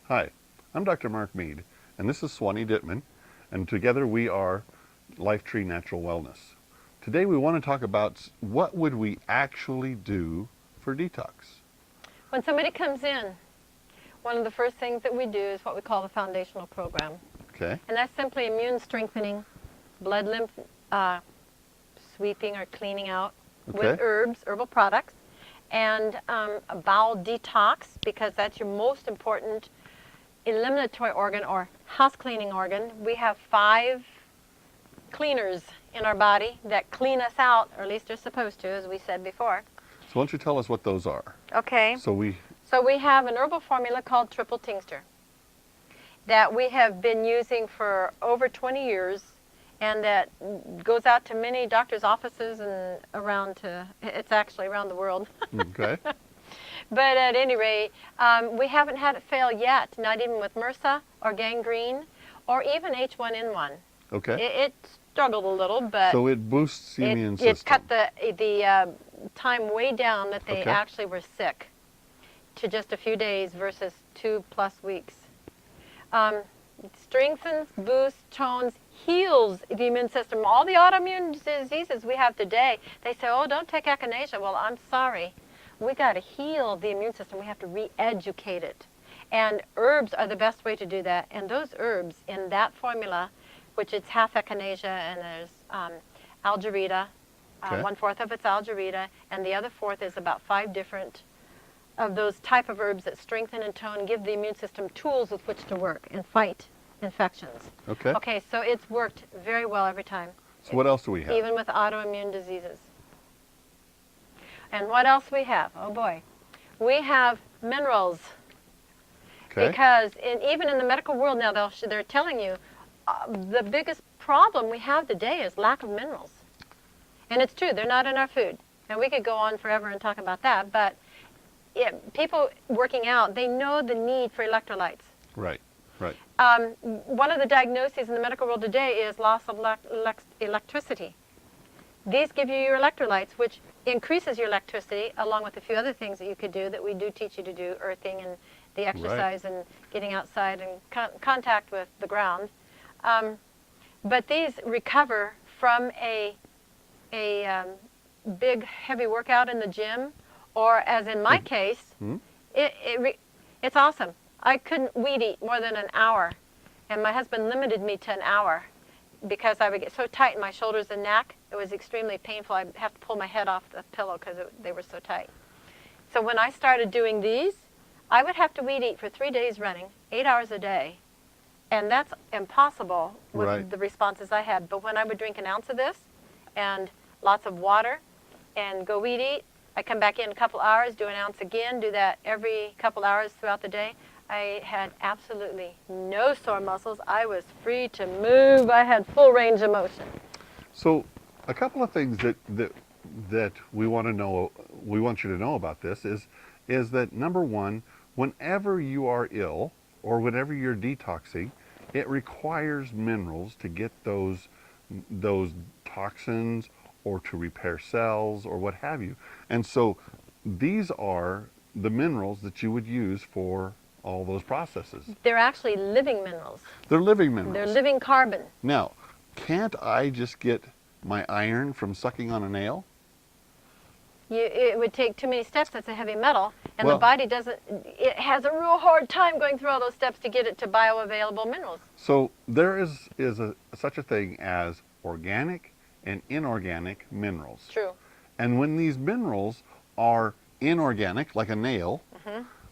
Hi, I'm Dr. Mark Mead, and this is Swanee Dittman, and together we are LifeTree Natural Wellness. Today we want to talk about what would we actually do for detox. When somebody comes in, one of the first things that we do is what we call the foundational program. Okay. And that's simply immune strengthening, blood lymph sweeping or cleaning out with herbs, herbal products, and a bowel detox, because that's your most important eliminatory organ or house cleaning organ. We have 5 cleaners in our body that clean us out, or at least they're supposed to, as we said before. So why don't you tell us what those are? Okay. So we have an herbal formula called Triple Tincture that we have been using for over 20 years, and that goes out to many doctors' offices and it's actually around the world. Okay. But at any rate, we haven't had it fail yet, not even with MRSA or gangrene or even H1N1. Okay. It struggled a little, but so it boosts the immune system. It cut the time way down that they actually were sick to just a few days versus 2+ weeks. It strengthens, boosts, tones, heals the immune system. All the autoimmune diseases we have today, they say, oh, don't take echinacea. Well, I'm sorry. We got to heal the immune system. We have to re-educate it. And herbs are the best way to do that. And those herbs in that formula, which is half echinacea and there's algerita, 1/4 of it's algerita, and the other 1/4 is about 5 different of those type of herbs that strengthen and tone, give the immune system tools with which to work and fight infections. Okay. Okay, so it's worked very well every time. So what else do we have? Even with autoimmune diseases. And what else we have? Oh boy. We have minerals. Okay. Because even in the medical world now, they're telling you the biggest problem we have today is lack of minerals. And it's true, they're not in our food. And we could go on forever and talk about that, but people working out, they know the need for electrolytes. Right, right. One of the diagnoses in the medical world today is loss of electricity. These give you your electrolytes, which increases your electricity, along with a few other things that you could do that we do teach you to do, earthing and the exercise and getting outside and contact with the ground. But these recover from a big, heavy workout in the gym, or as in my case, it's awesome. I couldn't weed eat more than an hour, and my husband limited me to an hour because I would get so tight in my shoulders and neck. It was extremely painful. I'd have to pull my head off the pillow because they were so tight. So when I started doing these, I would have to weed eat for 3 days running, 8 hours a day, and that's impossible with the responses I had. But when I would drink an ounce of this and lots of water and go weed eat, I come back in a couple hours, do an ounce again, do that every couple hours throughout the day. I had absolutely no sore muscles. I was free to move. I had full range of motion. So a couple of things that we want to know, we want you to know about this is that, number one, whenever you are ill or whenever you're detoxing, it requires minerals to get those toxins or to repair cells or what have you. And so these are the minerals that you would use for all those processes. They're actually living minerals. They're living minerals. They're living carbon. Now, can't I just get my iron from sucking on a nail? It would take too many steps. That's a heavy metal, and the body it has a real hard time going through all those steps to get it to bioavailable minerals. So there is such a thing as organic and inorganic minerals. True. And when these minerals are inorganic, like a nail,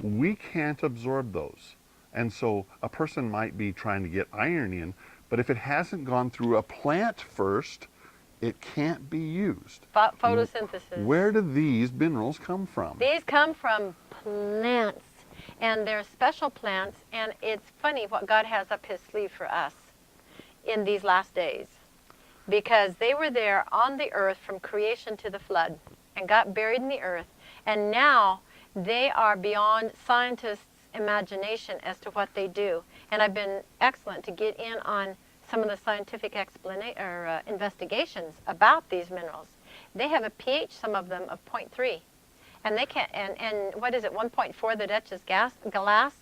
we can't absorb those. And so a person might be trying to get iron in, but if it hasn't gone through a plant first, it can't be used. Photosynthesis. Where do these minerals come from? These come from plants, and they're special plants, and it's funny what God has up his sleeve for us in these last days, because they were there on the earth from creation to the flood and got buried in the earth, and now they are beyond scientists' imagination as to what they do. And I've been excellent to get in on some of the scientific investigations about these minerals. They have a pH, some of them, of 0.3. And they can, and what is it, 1.4 that etches glass?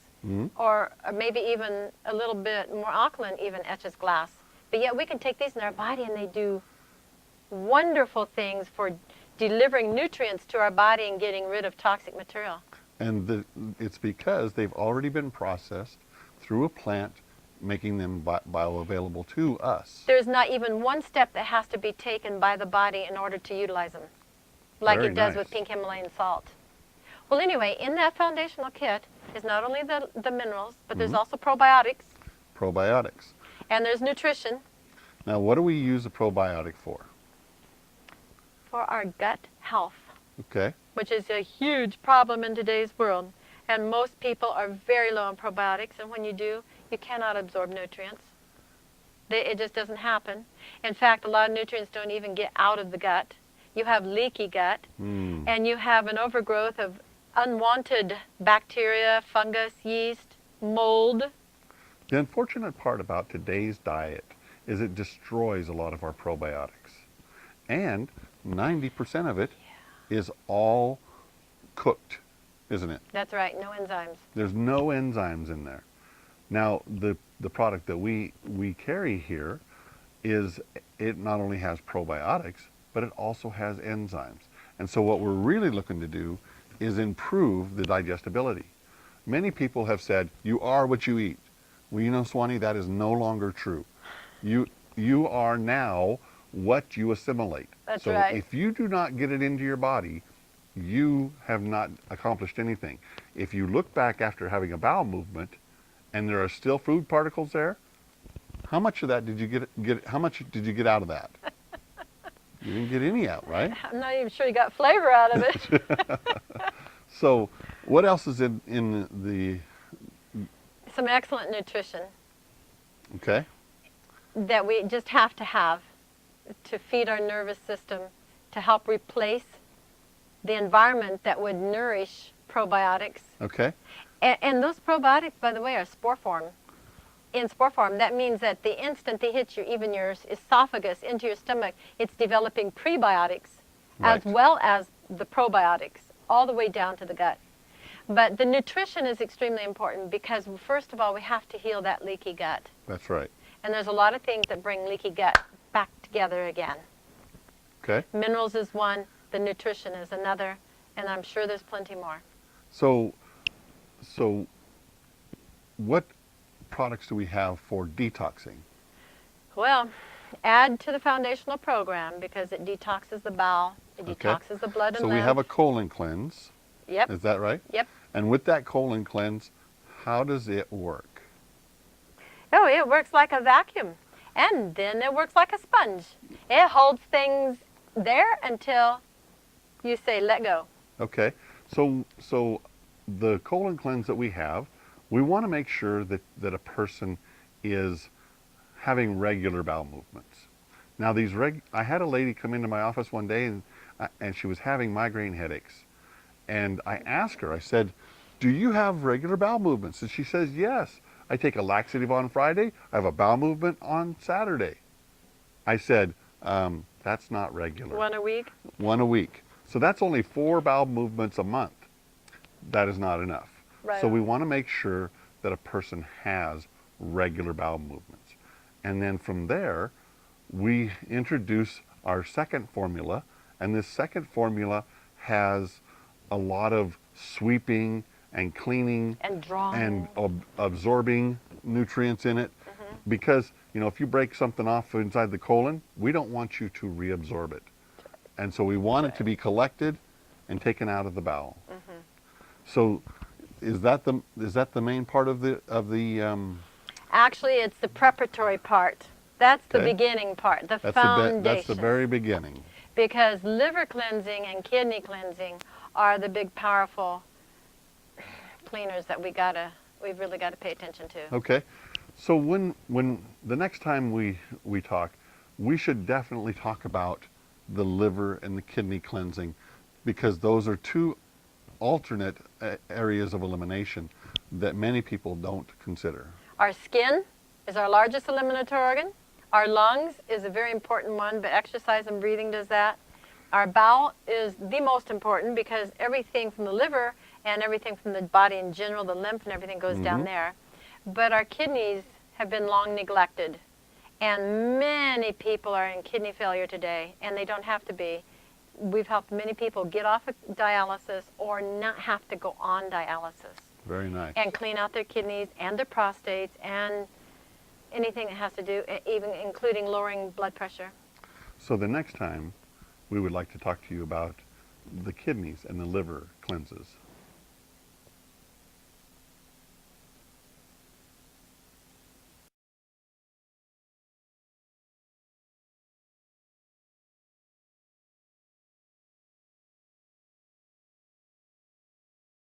or maybe even a little bit more alkaline even etches glass. But yet we can take these in our body and they do wonderful things for delivering nutrients to our body and getting rid of toxic material. And it's because they've already been processed through a plant, making them bioavailable to us. There's not even one step that has to be taken by the body in order to utilize them, like Very it does nice. with pink Himalayan salt. Well, anyway, in that foundational kit is not only the minerals, but there's also probiotics, Probiotics. and there's nutrition Now, what do we use a probiotic for? for our gut health, Okay. which is a huge problem in today's world. And most people are very low on probiotics, and when you do, you cannot absorb nutrients. It just doesn't happen. In fact, a lot of nutrients don't even get out of the gut. You have leaky gut, and you have an overgrowth of unwanted bacteria, fungus, yeast, mold. The unfortunate part about today's diet is it destroys a lot of our probiotics. And 90% of it is all cooked, isn't it? That's right, no enzymes. There's no enzymes in there. Now, the product that we carry here is, it not only has probiotics, but it also has enzymes. And so what we're really looking to do is improve the digestibility. Many people have said, you are what you eat. Well, you know, Swanee, that is no longer true. You are now what you assimilate. That's so right. if you do not get it into your body, you have not accomplished anything. If you look back after having a bowel movement and there are still food particles there, how much of that did you get how much did you get out of that? You didn't get any out, right? I'm not even sure you got flavor out of it. So what else is in the, Some excellent nutrition okay? that we just have to feed our nervous system, to help replace the environment that would nourish probiotics. Okay. And those probiotics, by the way, are spore form. In spore form, that means that the instant they hit even your esophagus, into your stomach, it's developing prebiotics as Right. well as the probiotics, all the way down to the gut. But the nutrition is extremely important because, first of all, we have to heal that leaky gut. That's right. And there's a lot of things that bring leaky gut back together again. Okay. Minerals is one, the nutrition is another, and I'm sure there's plenty more. So what products do we have for detoxing? Well, add to the foundational program because it detoxes the bowel, it Okay. detoxes the blood and So lymph. we have a colon cleanse. Yep, Is that right? yep. And with that colon cleanse, how does it work? Oh, it works like a vacuum. And then it works like a sponge. It holds things there until you say, let go. Okay. So the colon cleanse that we have, we want to make sure that a person is having regular bowel movements. Now I had a lady come into my office one day and she was having migraine headaches. And I asked her, I said, do you have regular bowel movements? And she says, yes. I take a laxative on Friday. I have a bowel movement on Saturday. I said, that's not regular. One a week? One a week. So that's only 4 bowel movements a month. That is not enough. Right. So we want to make sure that a person has regular bowel movements. And then from there, we introduce our second formula. And this second formula has a lot of sweeping and cleaning And drawing. and absorbing nutrients in it. Because, you know, if you break something off inside the colon, we don't want you to reabsorb it. And so we want it to be collected and taken out of the bowel. So is that the main part of the Actually, it's the preparatory part. That's the Okay. beginning part, the that's foundation. that's the very beginning. Because liver cleansing and kidney cleansing are the big, powerful cleaners that we've really got to pay attention to. Okay. So when the next time we talk, we should definitely talk about the liver and the kidney cleansing, because those are two alternate areas of elimination that many people don't consider. Our skin is our largest eliminatory organ. Our lungs is a very important one, but exercise and breathing does that. Our bowel is the most important because everything from the liver and everything from the body in general, the lymph and everything goes down there. But our kidneys have been long neglected. And many people are in kidney failure today, and they don't have to be. We've helped many people get off of dialysis or not have to go on dialysis. Very nice. And clean out their kidneys and their prostates and anything that has to do, even including lowering blood pressure. So the next time, we would like to talk to you about the kidneys and the liver cleanses.